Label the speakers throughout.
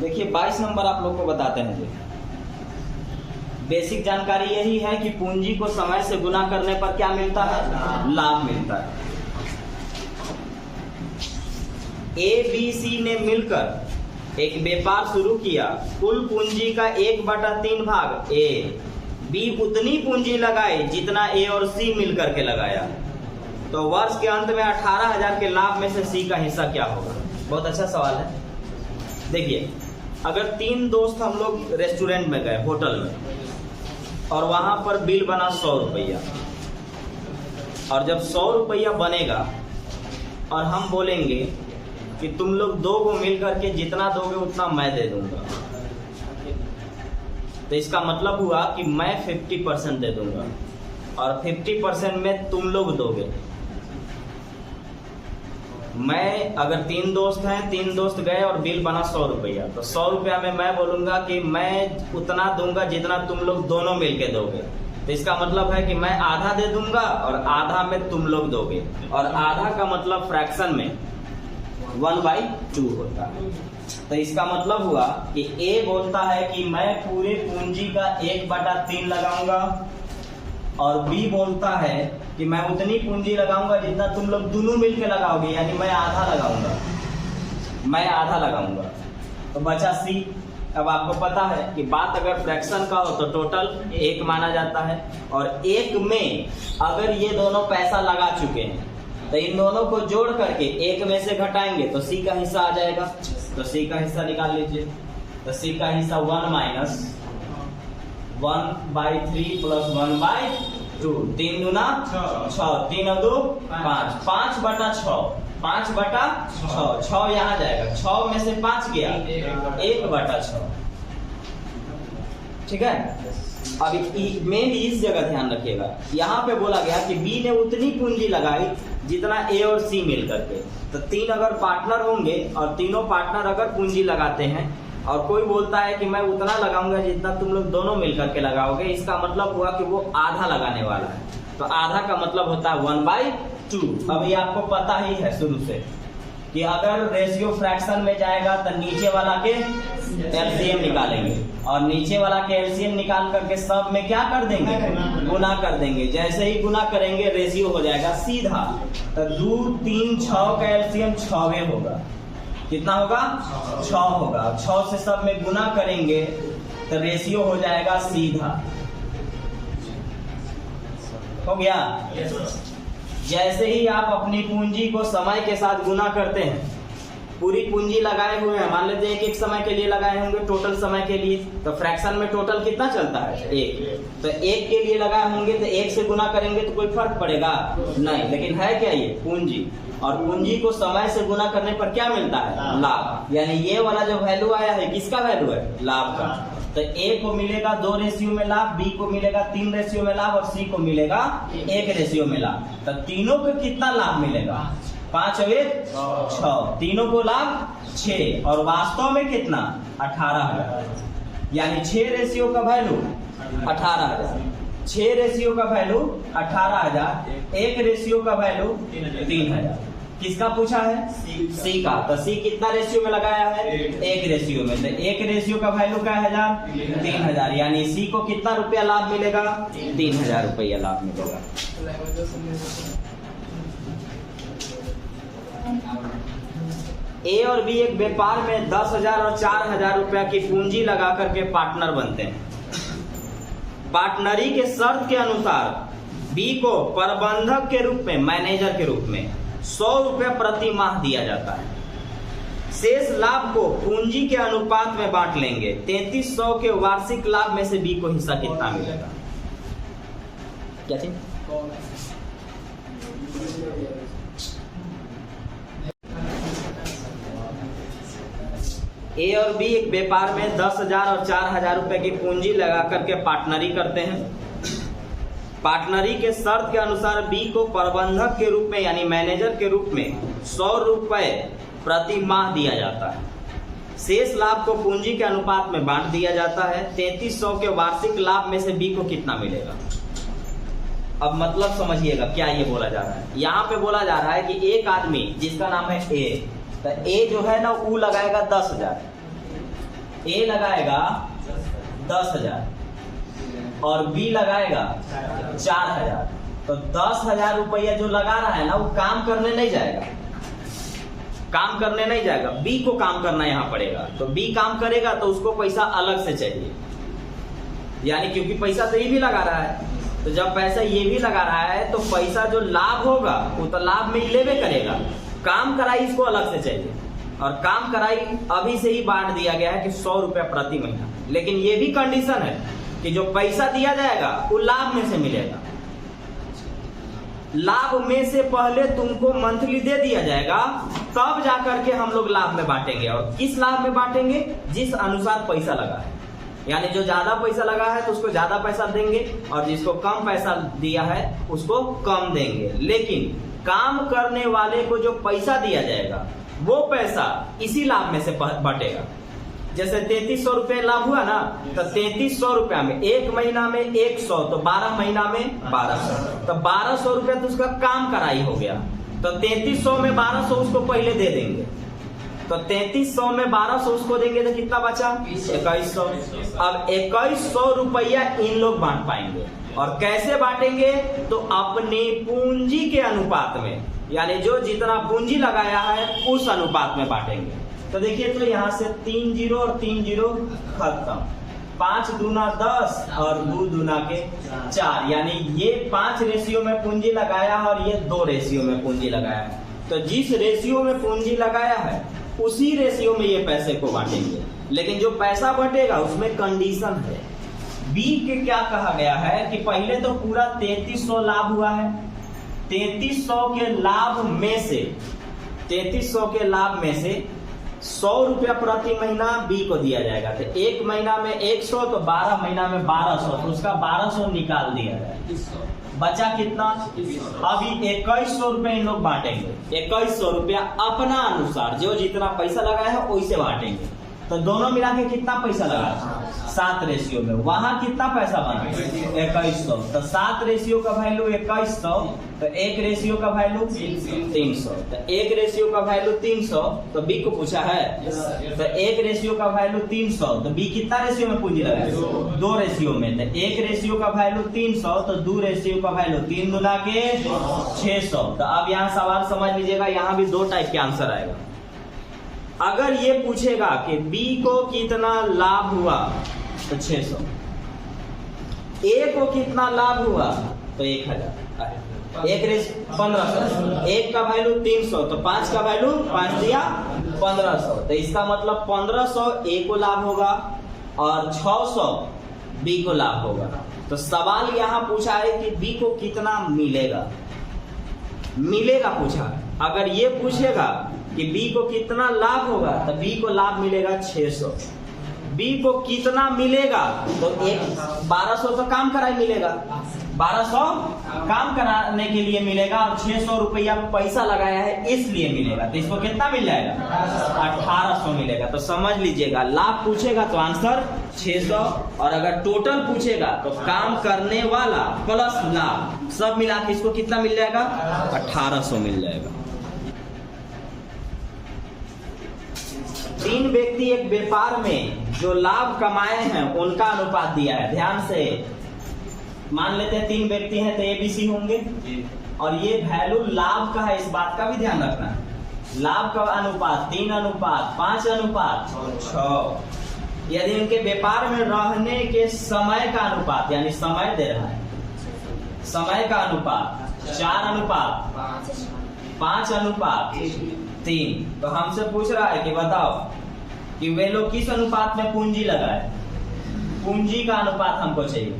Speaker 1: देखिए 22 नंबर आप लोग को बताते हैं। बेसिक जानकारी यही है कि पूंजी को समय से गुना करने पर क्या मिलता है? लाभ मिलता है। ए बी सी ने मिलकर एक व्यापार शुरू किया। कुल पूंजी का 1/3 भाग ए, बी उतनी पूंजी लगाई जितना ए और सी मिलकर के लगाया। तो वर्ष के अंत में 18,000 के लाभ में से सी का हिस्सा क्या होगा? बहुत अच्छा सवाल है। देखिए, अगर 3 दोस्त हम लोग रेस्टोरेंट में गए, होटल में, और वहां पर बिल बना 100 रुपया, और जब 100 रुपया बनेगा और हम बोलेंगे कि तुम लोग 2 को मिल करके जितना दोगे उतना मैं दे दूंगा, तो इसका मतलब हुआ कि मैं 50% दे दूंगा और 50% में तुम लोग दोगे। मैं अगर 3 दोस्त हैं, 3 दोस्त गए और बिल बना 100 रुपया, तो 100 रुपया में मैं बोलूंगा कि मैं उतना दूंगा जितना तुम लोग दोनों मिलके दोगे। तो इसका मतलब है कि मैं आधा दे दूंगा और आधा में तुम लोग दोगे, और आधा का मतलब फ्रैक्शन में 1/2 होता है। तो इसका मतलब हुआ कि ए बोलता है कि मैं पूरे पूंजी का 1/3 लगाऊंगा, और बी बोलता है कि मैं उतनी पूंजी लगाऊंगा जितना तुम लोग दोनों मिलके लगाओगे, यानी मैं आधा लगाऊंगा। तो बचा सी। अब आपको पता है कि बात अगर फ्रैक्शन का हो तो टोटल 1 माना जाता है, और 1 में अगर ये दोनों पैसा लगा चुके हैं तो इन दोनों को जोड़ करके 1 में से घटाएंगे तो सी का हिस्सा आ जाएगा। तो सी का हिस्सा निकाल लीजिए। तो सी का हिस्सा 1 - 1/3 + 1/2, 3 दूना 6, 3 और 2 5, 5/6, 5/6, 6 यहाँ जाएगा, 6 में से 5 गया 1/6। ठीक है। अब मेन इस जगह ध्यान रखिएगा, यहाँ पे बोला गया कि बी ने उतनी पूंजी लगाई जितना ए और सी मिल करके। तो 3 अगर पार्टनर होंगे और तीनों पार्टनर अगर पूंजी लगाते हैं और कोई बोलता है कि मैं उतना लगाऊंगा जितना तुम लोग दोनों मिलकर के लगाओगे, इसका मतलब हुआ कि वो आधा लगाने वाला है। तो आधा का मतलब होता है 1/2। अभी आपको पता ही है शुरू से कि अगर रेशियो फ्रैक्शन में जाएगा तो नीचे वाला के एलसीएम निकालेंगे, और नीचे वाला के एलसीएम निकाल करके सब में क्या कर देंगे? गुना कर देंगे। जैसे ही गुना करेंगे रेशियो हो जाएगा सीधा। तो 2, 3, 6 का एलसीएम 6 होगा। कितना होगा? 6 होगा। 6 से सब में गुना करेंगे तो रेशियो हो जाएगा सीधा। हो गया? जैसे ही आप अपनी पूंजी को समय के साथ गुना करते हैं, पूरी पूंजी लगाए हुए हैं, मान लेते हैं एक समय के लिए लगाए होंगे, टोटल समय के लिए, तो फ्रैक्शन में टोटल कितना चलता है? 1। तो 1 के लिए लगाए होंगे तो 1 से गुना करेंगे तो कोई फर्क पड़ेगा नहीं। लेकिन है क्या? ये पूंजी, और पूंजी को समय से गुना करने पर क्या मिलता है? लाभ। यानी ये वाला जो वैल्यू आया है, किसका वैल्यू है? लाभ का। तो ए को मिलेगा 2 रेशियो में लाभ, बी को मिलेगा 3 रेशियो में लाभ, और सी को मिलेगा 1 रेशियो में लाभ। तो तीनों को कितना लाभ मिलेगा? 5 और 1 6, तीनों को लाभ 6, और वास्तव में कितना? 18,000। यानी 6 रेशियो का वैल्यू 18,000, 6 रेशियो का वैल्यू 18,000, 1 रेशियो का वैल्यू 3,000। किसका पूछा है? सी का। तो सी कितना रेशियो में लगाया है? 1 रेशियो में। तो 1 रेशियो का वैल्यू क्या है? 3,000। यानी सी को कितना रुपया लाभ मिलेगा? 3,000 रुपया लाभ मिलेगा। ए और बी एक व्यापार में 10,000 और 4,000 रुपया की पूंजी लगा करके पार्टनर बनते हैं। पार्टनरी के शर्त के अनुसार बी को प्रबंधक के रूप में, मैनेजर के रूप में 100 रुपया प्रति माह दिया जाता है। शेष लाभ को पूंजी के अनुपात में बांट लेंगे। 3300 के वार्षिक लाभ में से बी को हिस्सा कितना मिलेगा? क्या चीज? ए और बी एक व्यापार में 10,000 और 4,000 रुपए की पूंजी लगा करके पार्टनरी करते हैं। पार्टनरी के शर्त के अनुसार बी को प्रबंधक के रूप में, यानी मैनेजर के रूप में 100 रुपए प्रति माह दिया जाता है। शेष लाभ को पूंजी के अनुपात में बांट दिया जाता है। 3300 के वार्षिक लाभ में से बी को कितना मिलेगा? अब मतलब समझिएगा क्या ये बोला जा रहा है। यहाँ पे बोला जा रहा है कि एक आदमी जिसका नाम है ए, तो ए जो है ना वो लगाएगा 10,000, ए लगाएगा 10,000 और बी लगाएगा 4,000। तो 10,000 रुपया जो लगा रहा है ना, वो काम करने नहीं जाएगा, काम करने नहीं जाएगा, बी को काम करना यहाँ पड़ेगा। तो बी काम करेगा तो उसको पैसा अलग से चाहिए, यानी क्योंकि पैसा तो ये भी लगा रहा है, तो जब पैसा ये भी लगा रहा है तो पैसा जो लाभ होगा वो तो लाभ में लेवे करेगा, काम कराई इसको अलग से चाहिए। और काम कराई अभी से ही बांट दिया गया है कि 100 रुपया प्रति महीना, लेकिन ये भी कंडीशन है कि जो पैसा दिया जाएगा वो लाभ में से मिलेगा। लाभ में से पहले तुमको मंथली दे दिया जाएगा, तब जाकर के हम लोग लाभ में बांटेंगे। और किस लाभ में बांटेंगे? जिस अनुसार पैसा लगा है, यानी जो ज्यादा पैसा लगा है तो उसको ज्यादा पैसा देंगे, और जिसको कम पैसा दिया है उसको कम देंगे। लेकिन काम करने वाले को जो पैसा दिया जाएगा वो पैसा इसी लाभ में से बटेगा। जैसे 3300 रुपये लाभ हुआ ना, तो 3300 रुपया में एक महीना में 100, तो 12 महीना में 1200, तो 1200 रुपया तो उसका काम कराई हो गया। तो 3300 में 1200 उसको पहले दे देंगे, तो 3300 में 1200 उसको देंगे तो कितना बचा? 2100। अब 2100 रुपया इन लोग बांट पाएंगे। और कैसे बांटेंगे? तो अपनी पूंजी के अनुपात में, यानी जो जितना पूंजी लगाया है उस अनुपात में बांटेंगे। तो देखिए, तो यहाँ से 3 0 और 3 0 खत्म, 5 दूना 10 और 2 दूना के 4, यानी ये 5 रेशियो में पूंजी लगाया और ये 2 रेशियो में पूंजी लगाया। तो जिस रेशियो में पूंजी लगाया है उसी रेशियो में ये पैसे को बांटेंगे। लेकिन जो पैसा बटेगा उसमें कंडीशन है। बी के क्या कहा गया है कि पहले तो पूरा 3300 लाभ हुआ है, 3300 के लाभ में से 3300 के लाभ में से 100 रुपया प्रति महीना बी को दिया जाएगा। तो एक महीना में 100, तो 12 महीना में 1200, तो उसका 1200 निकाल दिया जाएगा। बचा कितना? अभी 2100 रुपये इन लोग बांटेंगे। 2100 रुपया अपना अनुसार जो जितना पैसा लगाया है वैसे बांटेंगे। तो दोनों मिला के कितना पैसा लगा? 7 रेशियो में। वहां कितना पैसा बना? 2100। तो 7 रेशियो का वैल्यू 2100, तो 1 रेशियो का वैल्यू 300। तो 1 रेशियो का वैल्यू 300, तो बी को पूछा है, तो 1 रेशियो का वैल्यू 300, तो बी कितना रेशियो में पूंजी लगाया? 2 रेशियो में। तो 1 रेशियो का वैल्यू 300, तो 2 रेशियो का वैल्यू 3 दूना के 600। तो अब यहाँ सवाल समझ लीजिएगा, यहाँ भी 2 टाइप के आंसर आएगा। अगर ये पूछेगा कि बी को कितना लाभ हुआ तो 600, ए को कितना लाभ हुआ तो 1000, 1 रेस 1500, 1 का वैल्यू 300, तो 5 का वैल्यू 5 दिया 1500। तो इसका मतलब 1500 ए को लाभ होगा और 600 बी को लाभ होगा। तो सवाल यहाँ पूछा है कि बी को कितना मिलेगा, पूछा है। अगर ये पूछेगा कि बी को कितना लाभ होगा तो बी को लाभ मिलेगा 600। बी को कितना मिलेगा तो 1200 तो काम कराई मिलेगा, 1200 काम कराने के लिए मिलेगा और 600 रुपया पैसा लगाया है इसलिए मिलेगा। तो इसको कितना मिल जाएगा? 1800 मिलेगा। तो समझ लीजिएगा, लाभ पूछेगा तो आंसर 600, और अगर टोटल पूछेगा तो काम करने वाला प्लस लाभ सब मिला के इसको कितना मिल जाएगा? 1800 मिल जाएगा। 3 व्यक्ति एक व्यापार में जो लाभ कमाए हैं उनका अनुपात दिया है। ध्यान से मान लेते हैं 3 व्यक्ति हैं तो एबीसी होंगे, और ये वैल्यू लाभ का है, इस बात का भी ध्यान रखना है। लाभ का अनुपात 3:5:6। यदि उनके व्यापार में रहने के समय का अनुपात, यानी समय दे रहा है, समय का अनुपात 4:5:3। तो हमसे पूछ रहा है कि बताओ कि वे लोग किस अनुपात में पूंजी लगाए। पूंजी का अनुपात हमको चाहिए।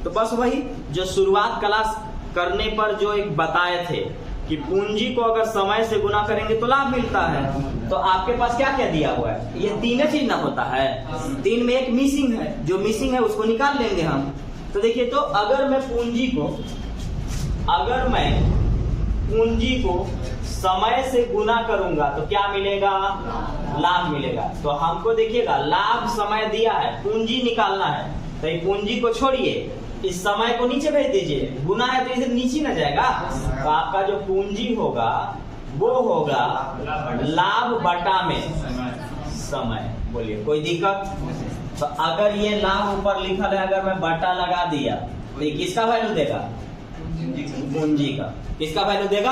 Speaker 1: तो बस वही जो शुरुआत क्लास करने पर जो एक बताए थे कि पूंजी को अगर समय से गुना करेंगे तो लाभ मिलता है। तो आपके पास क्या क्या दिया हुआ है? ये 3 चीज ना होता है, 3 में एक मिसिंग है, जो मिसिंग है उसको निकाल लेंगे हम। तो देखिए, तो अगर मैं पूंजी को समय से गुना करूंगा तो क्या मिलेगा? लाभ मिलेगा। तो हमको देखिएगा, लाभ समय दिया है, पूंजी निकालना है, तो ये पूंजी को छोड़िए, इस समय को नीचे भेज दीजिए, गुना है तो इधर नीचे ना जाएगा। तो आपका जो पूंजी होगा वो होगा लाभ बटा में समय। बोलिए कोई दिक्कत? तो अगर ये लाभ ऊपर लिखा है, अगर मैं बटा लगा दिया तो ये किसका वैल्यू देगा? पूंजी का। किसका वैल्यू देगा?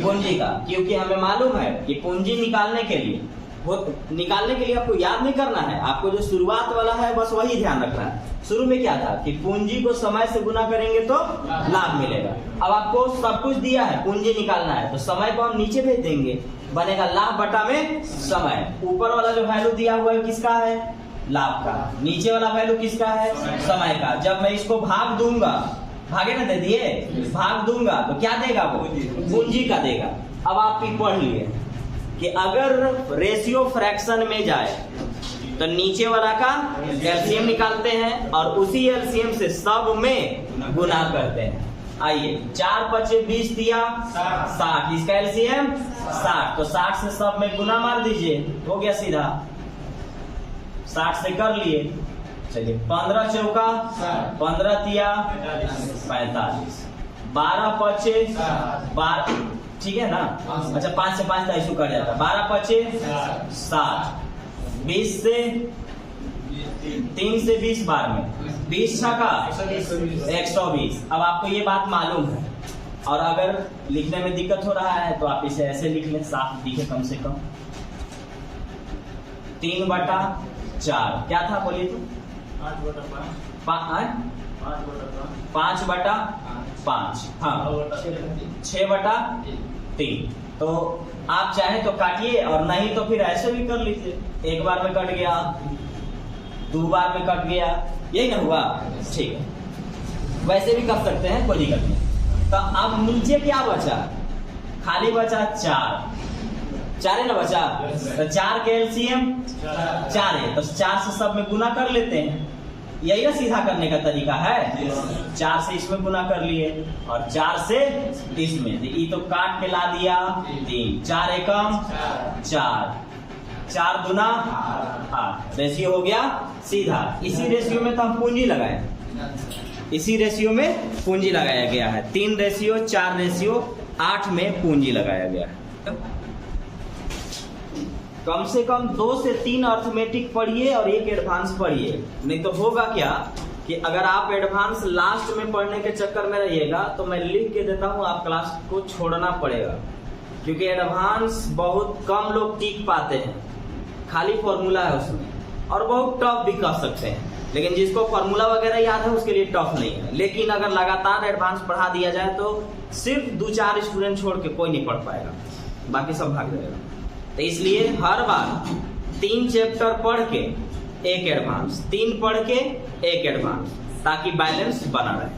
Speaker 1: पूंजी का। क्योंकि हमें मालूम है कि पूंजी निकालने के लिए, वो निकालने के लिए आपको याद नहीं करना है, आपको जो शुरुआत वाला है बस वही ध्यान रखना है। शुरू में क्या था कि पूंजी को समय से गुना करेंगे तो लाभ मिलेगा। अब आपको सब कुछ दिया है, पूंजी निकालना है, तो समय को हम नीचे भेज देंगे, बनेगा लाभ बटा में समय। ऊपर वाला जो वैल्यू दिया हुआ है किसका है? लाभ का। नीचे वाला वैल्यू किसका है? समय का। जब मैं इसको भाग दूंगा, भागे ना दे दिए, भाग दूंगा तो क्या देगा? वो पूंजी का देगा। अब आप पढ़ लिए कि अगर रेशियो फ्रैक्शन में जाए तो नीचे वाला का एलसीएम निकालते हैं और उसी एलसीएम से सब में गुना करते हैं। आइए, 4 पचे 20 दिया 60, इसका एलसीएम 60, तो 60 से सब में गुना मार दीजिए, हो गया सीधा। 60 से कर लिए, चलिए 15 चौका 15 तिया 45, 12 पचे 12, ठीक है ना? अच्छा 5 से 5 इशू कर जाता है। 12 पचे 60, 20 से 3 से 20 बार में 20 छका 120। अब आपको ये बात मालूम है, और अगर लिखने में दिक्कत हो रहा है तो आप इसे ऐसे लिख लें, साफ दिखे कम से कम। 3/4 क्या था? बोलिए तो 5/5, हाँ 6/3। तो आप चाहे तो काटिए, और नहीं तो फिर ऐसे भी कर लीजिए, एक बार में कट गया, 2 बार में कट गया, यही ना हुआ? ठीक है, वैसे भी कर सकते हैं, कोई दिक्कत नहीं। तो अब नीचे क्या बचा? खाली बचा 4 है ना बचा? तो 4 के एलसीएम 4 है, तो 4 से सब में गुना कर लेते हैं। यही ना सीधा करने का तरीका है। 4 से इसमें गुना कर लिए और 4 से इसमें, ये तो काट के ला दिया 3, 4 एकम 4, 4 दूना 8, रेशियो हो गया सीधा। इसी रेशियो में तो हम पूंजी लगाए, इसी रेशियो में पूंजी लगाया गया है। 3 रेशियो 4 रेशियो 8 में पूंजी लगाया गया है। कम से कम 2 से 3 अर्थमेटिक पढ़िए और 1 एडवांस पढ़िए, नहीं तो होगा क्या कि अगर आप एडवांस लास्ट में पढ़ने के चक्कर में रहिएगा तो मैं लिख के देता हूँ, आप क्लास को छोड़ना पड़ेगा। क्योंकि एडवांस बहुत कम लोग टिक पाते हैं, खाली फॉर्मूला है उसमें, और बहुत टफ भी कह सकते हैं। लेकिन जिसको फॉर्मूला वगैरह याद है उसके लिए टफ नहीं है। लेकिन अगर लगातार एडवांस पढ़ा दिया जाए तो सिर्फ 2-4 स्टूडेंट छोड़ के कोई नहीं पढ़ पाएगा, बाकी सब भाग जाएगा। तो इसलिए हर बार 3 चैप्टर पढ़ के 1 एडवांस, 3 पढ़ के 1 एडवांस, ताकि बैलेंस बना रहे।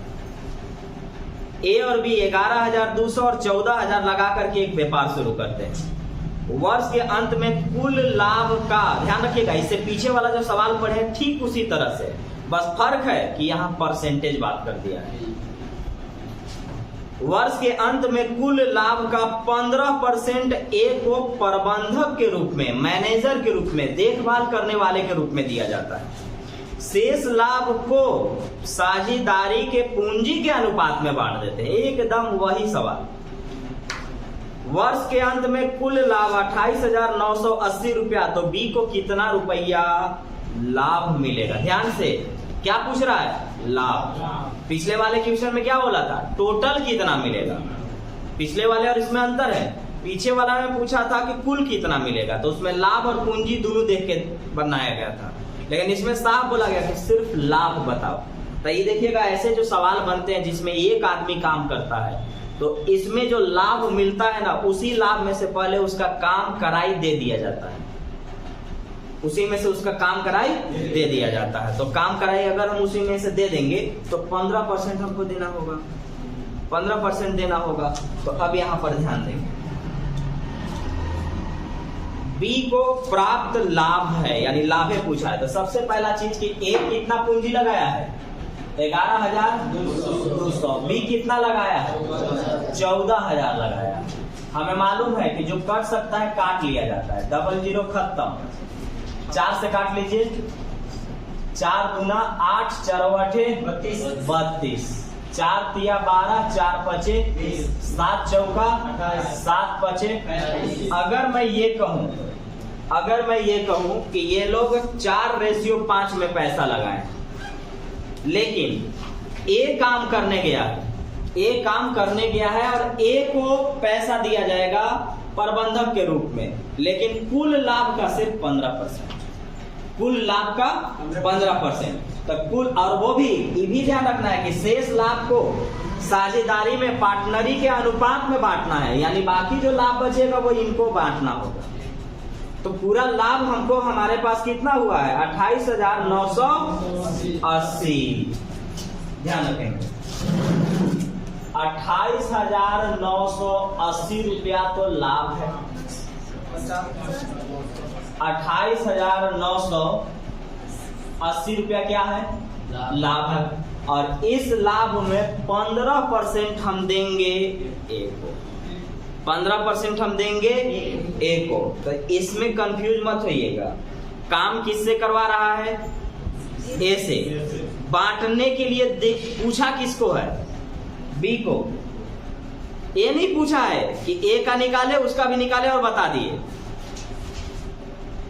Speaker 1: ए और बी 11,200 और 14,000 लगा करके एक व्यापार शुरू करते हैं। वर्ष के अंत में कुल लाभ का ध्यान रखिएगा, इससे पीछे वाला जो सवाल पढ़े ठीक उसी तरह से, बस फर्क है कि यहाँ परसेंटेज बात कर दिया है। वर्ष के अंत में कुल लाभ का 15% ए को प्रबंधक के रूप में, मैनेजर के रूप में, देखभाल करने वाले के रूप में दिया जाता है। शेष लाभ को साझेदारी के पूंजी के अनुपात में बांट देते हैं। एकदम वही सवाल। वर्ष के अंत में कुल लाभ 28,980 रुपया, तो बी को कितना रुपया लाभ मिलेगा? ध्यान से क्या पूछ रहा है? लाभ। पिछले वाले क्वेश्चन में क्या बोला था? टोटल कितना मिलेगा। पिछले वाले और इसमें अंतर है। पीछे वाला में पूछा था कि कुल कितना मिलेगा, तो उसमें लाभ और पूंजी दोनों देख के बनाया गया था। लेकिन इसमें साफ बोला गया कि सिर्फ लाभ बताओ। तो ये देखिएगा, ऐसे जो सवाल बनते हैं जिसमें एक आदमी काम करता है, तो इसमें जो लाभ मिलता है ना, उसी लाभ में से पहले उसका काम कराई दे दिया जाता है, उसी में से उसका काम कराई दे दिया जाता है। तो काम कराई अगर हम उसी में से दे देंगे तो 15% हमको देना होगा, 15% देना होगा। तो अब यहां पर ध्यान देंगे, बी को प्राप्त लाभ है, यानी लाभे पूछा है। तो सबसे पहला चीज कि ए कितना पूंजी लगाया है? 11,200। बी कितना लगाया है? 14,000 लगाया है। हमें मालूम है कि जो कट सकता है काट लिया जाता है, 00 खत्म। 4 से काट लीजिए, 4 दूना 8, 4 8 32, 4 तिया 12, 4 पचे 7 चौका 7 पचे। अगर मैं ये कहूं कि ये लोग 4:5 में पैसा लगाएं, लेकिन ए काम करने गया है और ए को पैसा दिया जाएगा प्रबंधक के रूप में, लेकिन कुल लाभ का सिर्फ 15%, कुल लाभ का 15%। तो कुल, और वो भी ये भी ध्यान रखना है कि शेष लाभ को साझेदारी में पार्टनरी के अनुपात में बांटना है, यानी बाकी जो लाभ बचेगा वो इनको बांटना होगा। तो पूरा लाभ हमको हमारे पास कितना हुआ है? 28,980। ध्यान रखेंगे 28,980 रुपया तो लाभ है। 28,980 रुपया क्या है? लाभ है। और इस लाभ में 15% हम देंगे ए को, 15% हम देंगे ए को। तो इसमें कंफ्यूज मत होइएगा, काम किससे करवा रहा है? ए से। बांटने के लिए पूछा किसको है? बी को। ये नहीं पूछा है कि ए का निकाले उसका भी निकाले और बता दिए।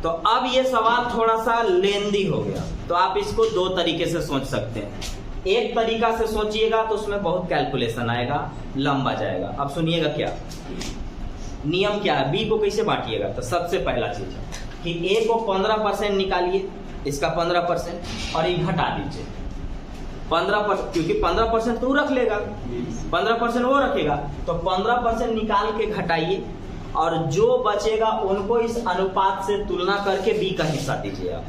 Speaker 1: तो अब ये सवाल थोड़ा सा लेंदी हो गया, तो आप इसको 2 तरीके से सोच सकते हैं। एक तरीका से सोचिएगा तो उसमें बहुत कैलकुलेशन आएगा, लंबा जाएगा। अब सुनिएगा क्या नियम क्या है, बी को कैसे बांटिएगा। तो सबसे पहला चीज है कि ए को 15% निकालिए, इसका 15%, और ये घटा दीजिए 15%, क्योंकि 15% तो रख लेगा, 15% वो रखेगा। तो 15% निकाल के घटाइए और जो बचेगा उनको इस अनुपात से तुलना करके बी का हिस्सा दीजिए। आप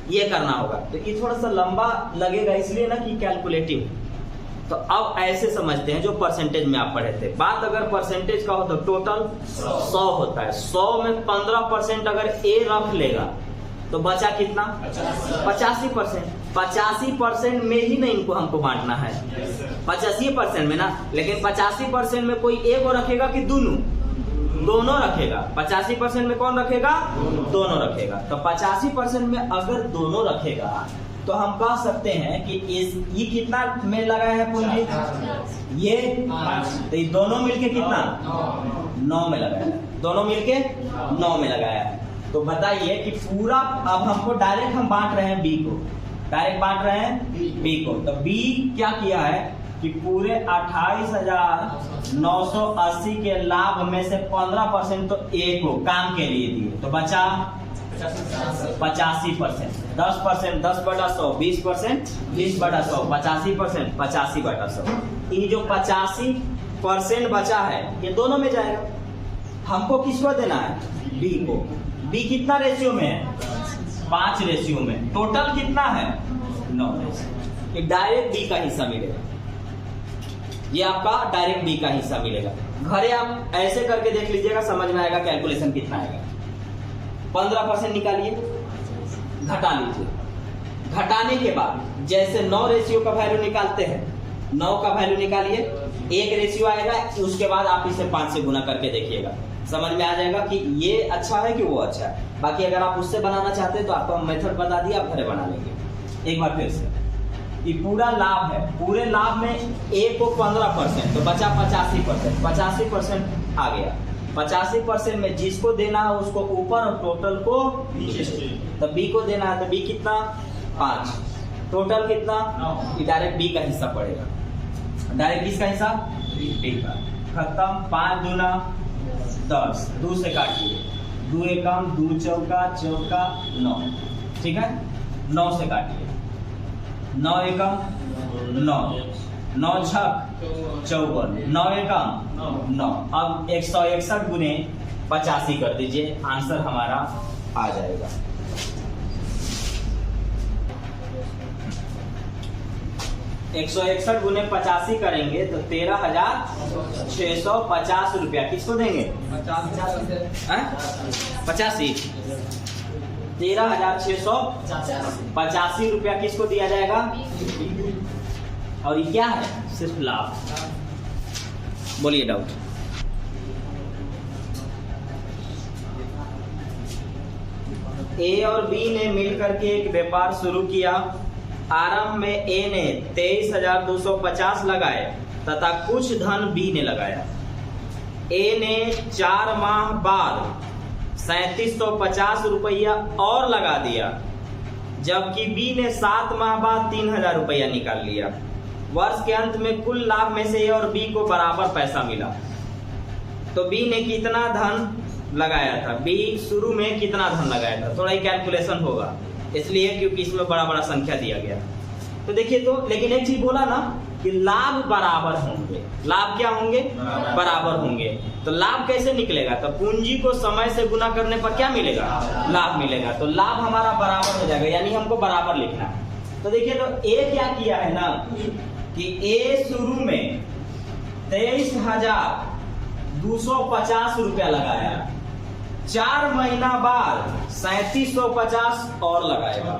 Speaker 1: ये करना होगा। तो ये थोड़ा सा लंबा लगेगा इसलिए ना कि कैलकुलेटिव। तो अब ऐसे समझते हैं जो परसेंटेज में आप पढ़े थे। बात अगर परसेंटेज का हो तो टोटल 100 होता है। 100 में 15% अगर ए रख लेगा तो बचा कितना? 85%। 85% में ही नहीं इनको हमको बांटना है, 85% में ना। लेकिन 85% में कोई ए को रखेगा कि दोनों रखेगा? 85% में कौन रखेगा? दोनों रखेगा। तो 85% में अगर दोनों रखेगा तो हम कह सकते हैं कि ये कितना में लगाया है पूंजी? ये तो ये दोनों मिलके कितना? 9 में लगाया है। दोनों मिलके 9 में लगाया है। तो बताइए कि पूरा, अब हमको डायरेक्ट हम बांट रहे हैं बी को, डायरेक्ट बांट रहे हैं बी को। तो बी क्या किया है कि पूरे 28,980 के लाभ में से 15% तो ए को काम के लिए दिए, तो बचा 85%। 10%, 10/100, 20%, 20/100, 85%, 85/100। ये जो 85% बचा है ये दोनों में जाएगा। हमको किसको देना है? बी को। बी कितना रेशियो में है? 5 रेशियो में। टोटल कितना है? 9 रेशियो। ये डायरेक्ट बी का हिस्सा मिलेगा, ये आपका डायरेक्ट बी का हिस्सा मिलेगा। घरे आप ऐसे करके देख लीजिएगा, समझ में आएगा कैलकुलेशन कितना आएगा। 15% निकालिए, घटा लीजिए। घटाने के बाद जैसे 9 रेशियो का वैल्यू निकालते हैं, 9 का वैल्यू निकालिए, 1 रेशियो आएगा। उसके बाद आप इसे 5 से गुना करके देखिएगा, समझ में आ जाएगा कि ये अच्छा है कि वो अच्छा है। बाकी अगर आप उससे बनाना चाहते हैं तो आपको मेथड बता दिया, आप घरे बना लेंगे। एक बार फिर से, ये पूरा लाभ है, पूरे लाभ में ए को 15%, तो बचा 85%। 85% आ गया। 85% में जिसको देना है उसको ऊपर और टोटल को नीचे। तो बी को देना है, तो बी कितना? 5। टोटल कितना? ये डायरेक्ट बी का हिस्सा पड़ेगा। डायरेक्ट किसका हिस्सा? बी का। खत्म। 5 दूना 10, 2 से काटिए, 2 एकम 2 चौका 9। ठीक है, 9 से काटिए, 9 एकम 9, 9 छक 54, 9 एकम 9। अब 161 गुने 85 कर दीजिए, आंसर हमारा आ जाएगा। एक 161 गुने 85 करेंगे तो 13,650 रुपया किसको देंगे? 85। 13,685 रुपया किसको दिया जाएगा? और ये क्या है? सिर्फ लाभ। बोलिए डाउट। ए और बी ने मिलकर के एक व्यापार शुरू किया। आरंभ में ए ने 23,250 लगाए तथा कुछ धन बी ने लगाया। ए ने 4 माह बाद 3750 रुपया और लगा दिया, जबकि बी ने 7 माह बाद 3000 रुपया निकाल लिया। वर्ष के अंत में कुल लाभ में से ए और बी को बराबर पैसा मिला। तो बी ने कितना धन लगाया था, बी शुरू में कितना धन लगाया था, थोड़ा ही कैलकुलेशन होगा इसलिए क्योंकि इसमें बड़ा बड़ा संख्या दिया गया। तो देखिए, तो लेकिन एक चीज बोला ना कि लाभ बराबर होंगे। लाभ क्या होंगे? बराबर होंगे। तो लाभ कैसे निकलेगा? तो पूंजी को समय से गुना करने पर क्या मिलेगा? लाभ मिलेगा। तो लाभ हमारा बराबर हो जाएगा, यानी हमको बराबर लिखना है। तो देखिए, तो ए क्या किया है ना कि ए शुरू में 23,250 रुपया लगाया, 4 महीना बाद 3750 और लगाएगा।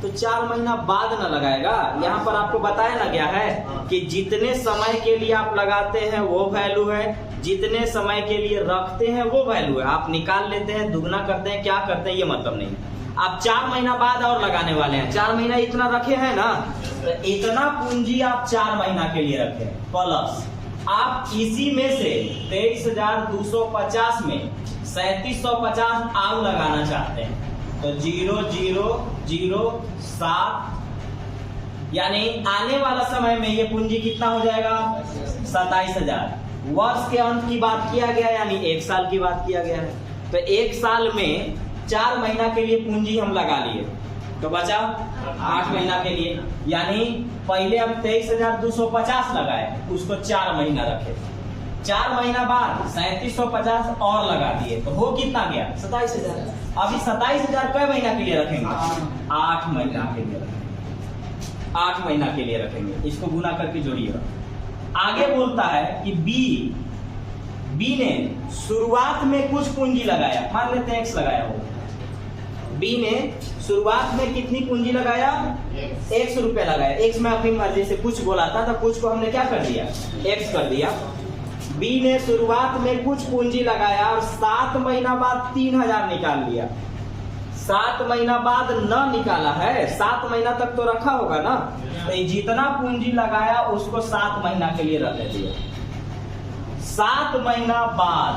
Speaker 1: तो 4 महीना बाद ना लगाएगा, यहाँ पर आपको बताया ना गया है कि जितने समय के लिए आप लगाते हैं वो वैल्यू है, जितने समय के लिए रखते हैं वो वैल्यू है। आप निकाल लेते हैं, दुगना करते हैं, क्या करते हैं ये मतलब नहीं। आप 4 महीना बाद और लगाने वाले हैं, 4 महीना इतना रखे हैं ना, तो इतना पूंजी आप 4 महीना के लिए रखे प्लस आप इसी में से 23,250 में 3750 और लगाना चाहते हैं। तो 0007, यानी आने वाला समय में ये पूंजी कितना हो जाएगा? 27,000। वर्ष के अंत की बात किया गया, यानी 1 साल की बात किया गया है। तो 1 साल में 4 महीना के लिए पूंजी हम लगा लिए, तो बचा 8 महीना के लिए, यानी पहले हम 23,250 लगाए, उसको 4 महीना रखे, 4 महीना बाद 3750 और लगा दिए, तो हो कितना गया? 27,000। अभी 27,000 कई महीना के लिए रखेंगे? 8 महीना के लिए रखेंगे। 8 महीना के लिए रखेंगे। इसको गुना करके जोड़िएगा। आगे बोलता है कि बी ने शुरुआत में कुछ पूंजी लगाया, मान लेते हैं X लगाया हो। बी ने शुरुआत में कितनी पूंजी लगाया? 100 रुपया लगाया। X में अपनी मर्जी से कुछ बोला था, तो कुछ को हमने क्या कर दिया? X कर दिया। बी ने शुरुआत में कुछ पूंजी लगाया और 7 महीना बाद 3000 निकाल लिया। 7 महीना बाद न निकाला है, 7 महीना तक तो रखा होगा ना, तो जितना पूंजी लगाया उसको 7 महीना के लिए रख दिया। 7 महीना बाद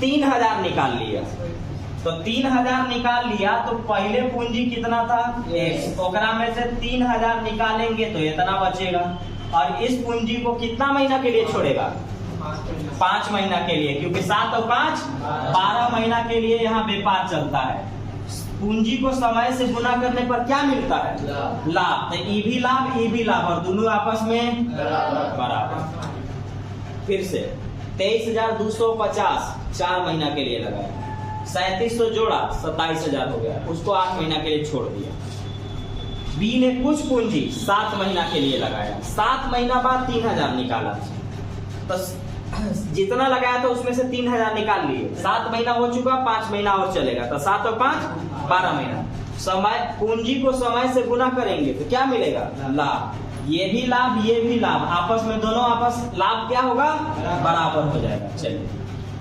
Speaker 1: 3000 निकाल लिया। तो 3000 निकाल लिया, तो पहले पूंजी कितना था? 1। ओकरा में से 3000 निकालेंगे तो इतना बचेगा, और इस पूंजी को कितना महीना के लिए छोड़ेगा? 5 महीना के लिए, क्योंकि 7 और 5 12 महीना के लिए यहाँ व्यापार चलता है। पूंजी को समय से गुना करने पर क्या मिलता है? लाभ। तो ई भी लाभ, और दोनों आपस में बराबर। फिर से 23,250 4 महीना के लिए लगाया, 3700 जोड़ा 27,000 हो गया, उसको 8 महीना के लिए छोड़ दिया। बी ने कुछ पूंजी 7 महीना के लिए लगाया, 7 महीना बाद 3000 निकाला, तो जितना लगाया था उसमें से 3000 निकाल लिए। 7 महीना हो चुका, 5 महीना और चलेगा, तो 7 और 5 12 महीना। समय पूंजी को समय से गुना करेंगे तो क्या मिलेगा? लाभ। ये भी लाभ, ये भी लाभ, आपस में दोनों आपस लाभ क्या होगा? बराबर हो जाएगा। चलिए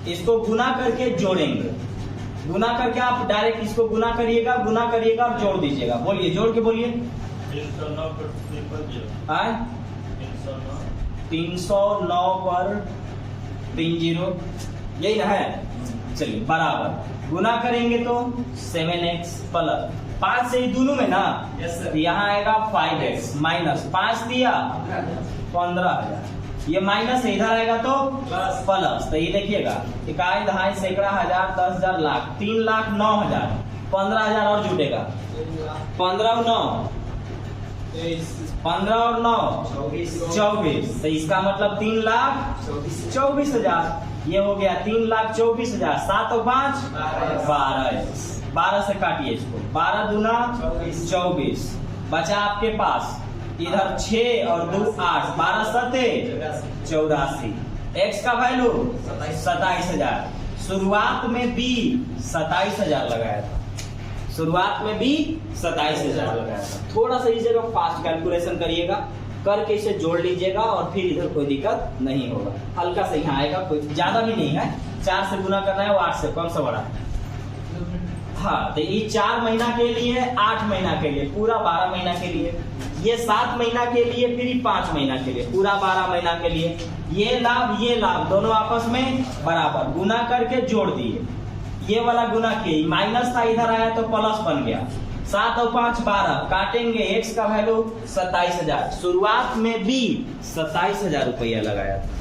Speaker 1: इसको गुना करके जोड़ेंगे। गुना करके आप डायरेक्ट इसको गुना करिएगा और जोड़ दीजिएगा। बोलिए, जोड़ के बोलिए। 309 पर 30, यही ना है। चलिए बराबर गुना करेंगे तो 7x प्लस 5 से ही दोनों में ना, तो यहाँ आएगा 5x माइनस 5 दिया 15,000, ये माइनस इधर आएगा तो प्लस। तो ये देखिएगा, 1 2 सैकड़ा हजार 10,000 लाख 3,09,000, 15,000 और जुटेगा। 15 और 9 24, तो इसका मतलब 3,24,000। ये हो गया 3,24,000। 7 और 5 12, 12 से काटिए इसको, 12 दूना 24, बचा आपके पास इधर 6 और 2 8, 12 7 84। x का वैल्यू 27,000। शुरुआत में बी 27,000 लगाया था, शुरुआत में भी 27,000 लगाया था। थोड़ा सा इस जगह फास्ट कैलकुलेशन करिएगा, करके इसे जोड़ लीजिएगा और फिर इधर कोई दिक्कत नहीं होगा। हल्का से यहाँ आएगा, कोई ज्यादा भी नहीं है। 4 से गुना करना है, वो 8 से कौन सा बड़ा है? हाँ, तो ये 4 महीना के लिए, 8 महीना के लिए, पूरा 12 महीना के लिए, ये 7 महीना के लिए, फिर ये 5 महीना के लिए, पूरा 12 महीना के लिए। ये लाभ दोनों आपस में बराबर गुना करके जोड़ दिए, ये वाला गुना किए, माइनस था इधर आया तो प्लस बन गया। 7 और 5 12, काटेंगे x का वैल्यू 27,000। शुरुआत में भी 27,000 रुपया लगाया था।